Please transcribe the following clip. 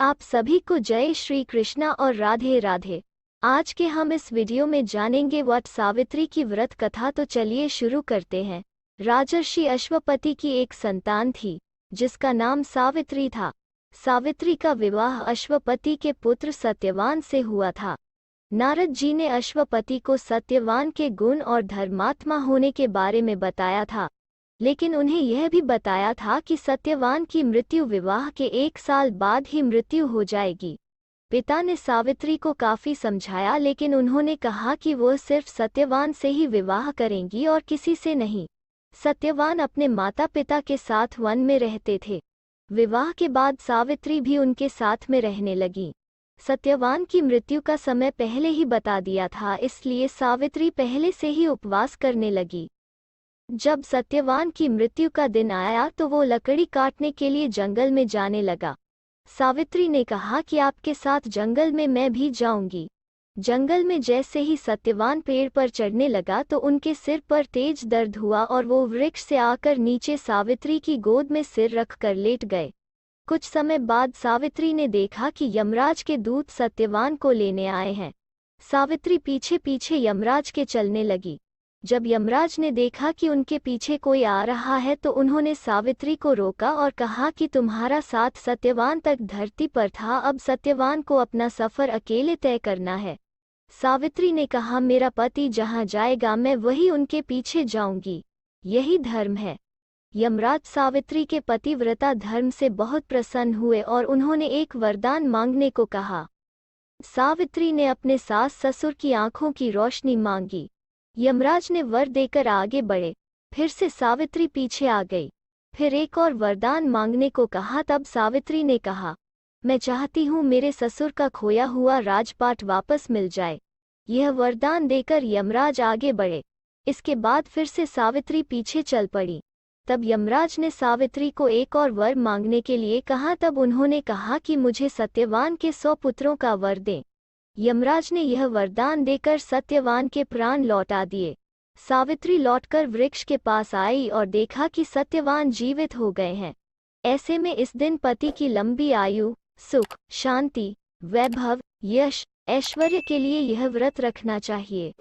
आप सभी को जय श्री कृष्णा और राधे राधे। आज के हम इस वीडियो में जानेंगे वट सावित्री की व्रत कथा। तो चलिए शुरू करते हैं। राजर्षि अश्वपति की एक संतान थी जिसका नाम सावित्री था। सावित्री का विवाह अश्वपति के पुत्र सत्यवान से हुआ था। नारद जी ने अश्वपति को सत्यवान के गुण और धर्मात्मा होने के बारे में बताया था, लेकिन उन्हें यह भी बताया था कि सत्यवान की मृत्यु विवाह के 1 साल बाद ही मृत्यु हो जाएगी। पिता ने सावित्री को काफी समझाया, लेकिन उन्होंने कहा कि वो सिर्फ सत्यवान से ही विवाह करेंगी और किसी से नहीं। सत्यवान अपने माता पिता के साथ वन में रहते थे। विवाह के बाद सावित्री भी उनके साथ में रहने लगी। सत्यवान की मृत्यु का समय पहले ही बता दिया था, इसलिए सावित्री पहले से ही उपवास करने लगी। जब सत्यवान की मृत्यु का दिन आया तो वो लकड़ी काटने के लिए जंगल में जाने लगा। सावित्री ने कहा कि आपके साथ जंगल में मैं भी जाऊंगी। जंगल में जैसे ही सत्यवान पेड़ पर चढ़ने लगा तो उनके सिर पर तेज दर्द हुआ और वो वृक्ष से आकर नीचे सावित्री की गोद में सिर रखकर लेट गए। कुछ समय बाद सावित्री ने देखा कि यमराज के दूत सत्यवान को लेने आए हैं। सावित्री पीछे पीछे यमराज के चलने लगी। जब यमराज ने देखा कि उनके पीछे कोई आ रहा है तो उन्होंने सावित्री को रोका और कहा कि तुम्हारा साथ सत्यवान तक धरती पर था, अब सत्यवान को अपना सफर अकेले तय करना है। सावित्री ने कहा, मेरा पति जहाँ जाएगा मैं वही उनके पीछे जाऊंगी, यही धर्म है। यमराज सावित्री के पतिव्रता धर्म से बहुत प्रसन्न हुए और उन्होंने एक वरदान मांगने को कहा। सावित्री ने अपने सास ससुर की आंखों की रोशनी मांगी। यमराज ने वर देकर आगे बढ़े। फिर से सावित्री पीछे आ गई। फिर एक और वरदान मांगने को कहा। तब सावित्री ने कहा, मैं चाहती हूँ मेरे ससुर का खोया हुआ राजपाट वापस मिल जाए। यह वरदान देकर यमराज आगे बढ़े। इसके बाद फिर से सावित्री पीछे चल पड़ी। तब यमराज ने सावित्री को एक और वर मांगने के लिए कहा। तब उन्होंने कहा कि मुझे सत्यवान के 100 पुत्रों का वर दें। यमराज ने यह वरदान देकर सत्यवान के प्राण लौटा दिए। सावित्री लौटकर वृक्ष के पास आई और देखा कि सत्यवान जीवित हो गए हैं। ऐसे में इस दिन पति की लंबी आयु, सुख, शांति, वैभव, यश, ऐश्वर्य के लिए यह व्रत रखना चाहिए।